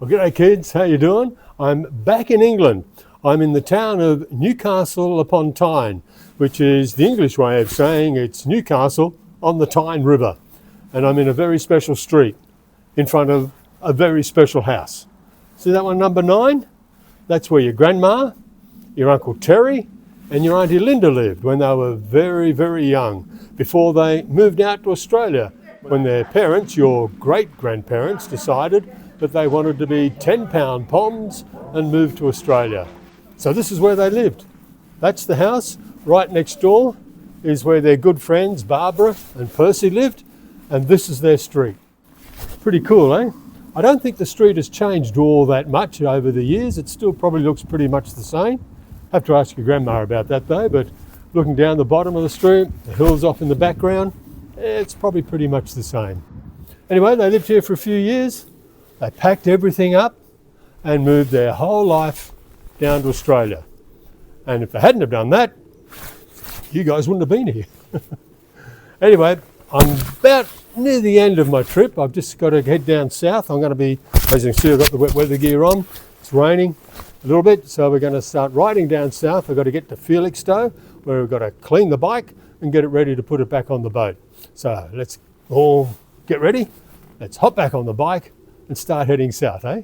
Well, g'day kids, how you doing? I'm back in England. I'm in the town of Newcastle upon Tyne, which is the English way of saying it's Newcastle on the Tyne River. And I'm in a very special street in front of a very special house. See that one, number 9? That's where your grandma, your Uncle Terry and your Auntie Linda lived when they were very, very young, before they moved out to Australia, when their parents, your great-grandparents, decided that they wanted to be 10-pound poms and move to Australia. So this is where they lived. That's the house. Right next door is where their good friends Barbara and Percy lived, and this is their street. Pretty cool, eh? I don't think the street has changed all that much over the years. It still probably looks pretty much the same. Have to ask your grandma about that though, but looking down the bottom of the street, the hills off in the background, it's probably pretty much the same. Anyway, they lived here for a few years. They packed everything up and moved their whole life down to Australia. And if they hadn't have done that, you guys wouldn't have been here. Anyway, I'm about near the end of my trip. I've just got to head down south. I'm going to be, as you can see, I've got the wet weather gear on. It's raining a little bit, so we're going to start riding down south. I've got to get to Felixstowe, where we've got to clean the bike and get it ready to put it back on the boat. So let's all get ready. Let's hop back on the bike and start heading south, eh?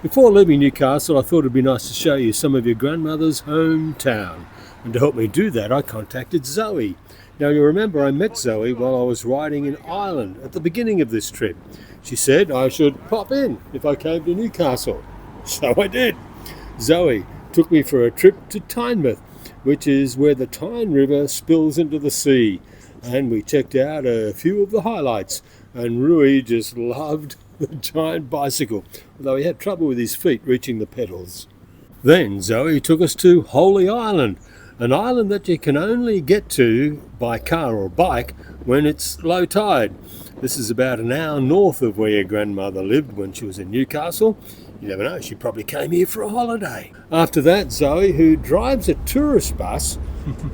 Before leaving Newcastle, I thought it'd be nice to show you some of your grandmother's hometown. And to help me do that, I contacted Zoe. Now you remember I met Zoe while I was riding in Ireland at the beginning of this trip. She said I should pop in if I came to Newcastle. So I did. Zoe took me for a trip to Tynemouth, which is where the Tyne River spills into the sea. And we checked out a few of the highlights. And Rui just loved the giant bicycle, although he had trouble with his feet reaching the pedals. Then Zoe took us to Holy Island, an island that you can only get to by car or bike when it's low tide. This is about an hour north of where your grandmother lived when she was in Newcastle. You never know, she probably came here for a holiday. After that, Zoe, who drives a tourist bus,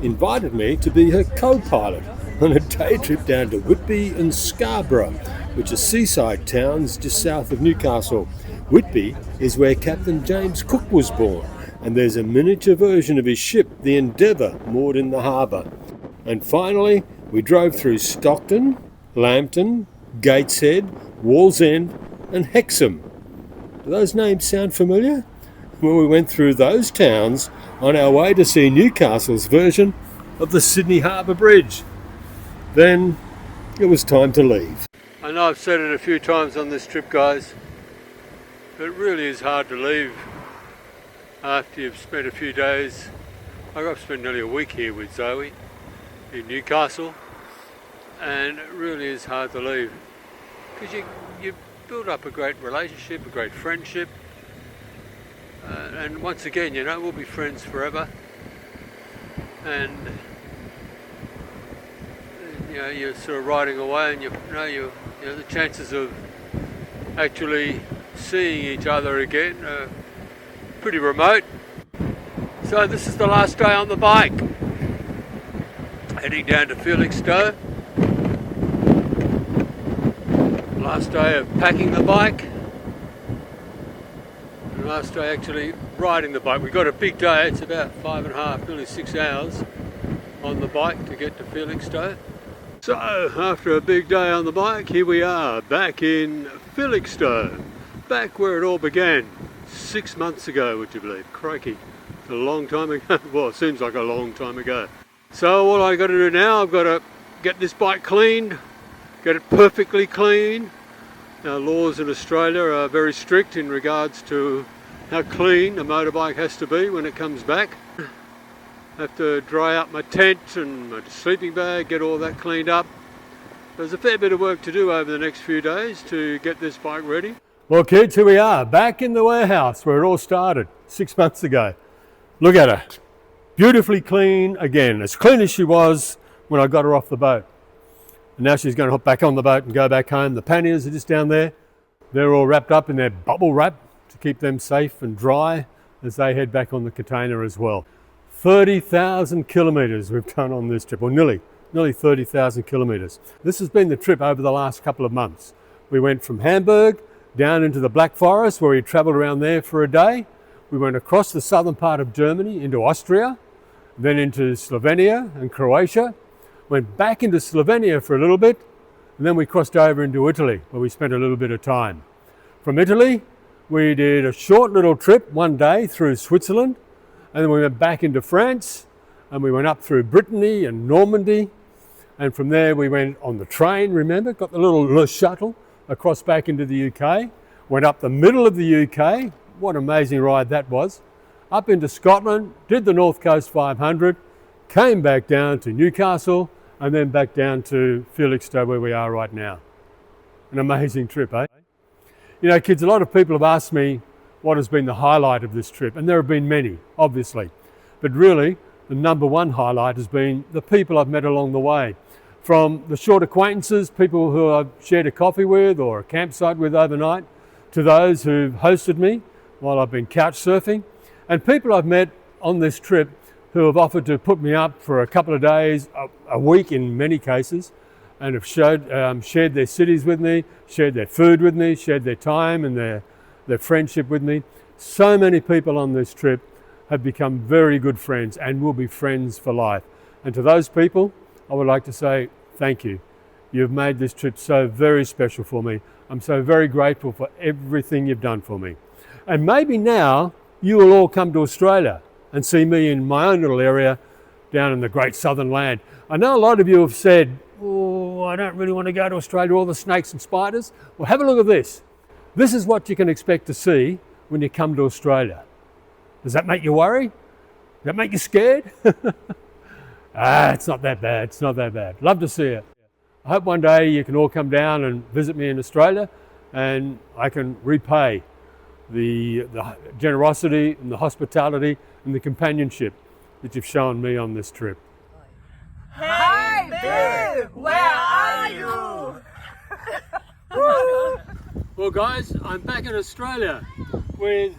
invited me to be her co-pilot on a day trip down to Whitby and Scarborough, which are seaside towns just south of Newcastle. Whitby is where Captain James Cook was born, and there's a miniature version of his ship, the Endeavour, moored in the harbour. And finally, we drove through Stockton, Lambton, Gateshead, Wallsend and Hexham. Do those names sound familiar? Well, we went through those towns on our way to see Newcastle's version of the Sydney Harbour Bridge. Then it was time to leave. I know I've said it a few times on this trip, guys, but it really is hard to leave after you've spent a few days. I've spent nearly a week here with Zoe in Newcastle, and it really is hard to leave because you build up a great relationship, a great friendship, and once again, you know, we'll be friends forever. And you know, you're sort of riding away, and you know the chances of actually seeing each other again are pretty remote. So this is the last day on the bike, heading down to Felixstowe. Last day of packing the bike, and last day actually riding the bike. We've got a big day. It's about 5.5, nearly 6 hours on the bike to get to Felixstowe. So after a big day on the bike, here we are back in Felixstowe, back where it all began 6 months ago, would you believe? Crikey, it's a long time ago. Well, it seems like a long time ago. So what I got to do now, I've got to get this bike cleaned, get it perfectly clean. Our laws in Australia are very strict in regards to how clean a motorbike has to be when it comes back. I have to dry up my tent and my sleeping bag, get all that cleaned up. There's a fair bit of work to do over the next few days to get this bike ready. Well kids, here we are, back in the warehouse where it all started 6 months ago. Look at her, beautifully clean again, as clean as she was when I got her off the boat. And now she's going to hop back on the boat and go back home. The panniers are just down there. They're all wrapped up in their bubble wrap to keep them safe and dry as they head back on the container as well. 30,000 kilometres we've done on this trip, or nearly 30,000 kilometres. This has been the trip over the last couple of months. We went from Hamburg down into the Black Forest where we travelled around there for a day. We went across the southern part of Germany into Austria, then into Slovenia and Croatia, went back into Slovenia for a little bit, and then we crossed over into Italy where we spent a little bit of time. From Italy, we did a short little trip one day through Switzerland, and then we went back into France, and we went up through Brittany and Normandy, and from there we went on the train, remember, got the little shuttle across back into the UK, went up the middle of the UK, what an amazing ride that was, up into Scotland, did the North Coast 500, came back down to Newcastle, and then back down to Felixstowe where we are right now. An amazing trip, eh? You know, kids, a lot of people have asked me what has been the highlight of this trip, and there have been many, obviously. But really, the number one highlight has been the people I've met along the way. From the short acquaintances, people who I've shared a coffee with or a campsite with overnight, to those who've hosted me while I've been couch surfing, and people I've met on this trip who have offered to put me up for a couple of days, a week in many cases, and have shared their cities with me, shared their food with me, shared their time and their friendship with me. So many people on this trip have become very good friends and will be friends for life. And to those people, I would like to say thank you. You've made this trip so very special for me. I'm so very grateful for everything you've done for me. And maybe now you will all come to Australia and see me in my own little area down in the great southern land. I know a lot of you have said, oh, I don't really want to go to Australia, all the snakes and spiders. Well, have a look at this. This is what you can expect to see when you come to Australia. Does that make you worry? Does that make you scared? It's not that bad, it's not that bad. Love to see it. I hope one day you can all come down and visit me in Australia and I can repay the generosity and the hospitality and the companionship that you've shown me on this trip. Hey, Bill, where are you? Well guys, I'm back in Australia with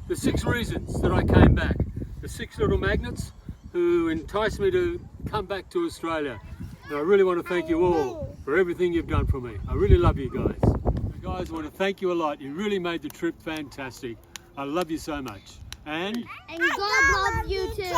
the 6 reasons that I came back. The 6 little magnets who enticed me to come back to Australia. And I really want to thank you all for everything you've done for me. I really love you guys. Guys, I want to thank you a lot. You really made the trip fantastic. I love you so much. And God loves you too.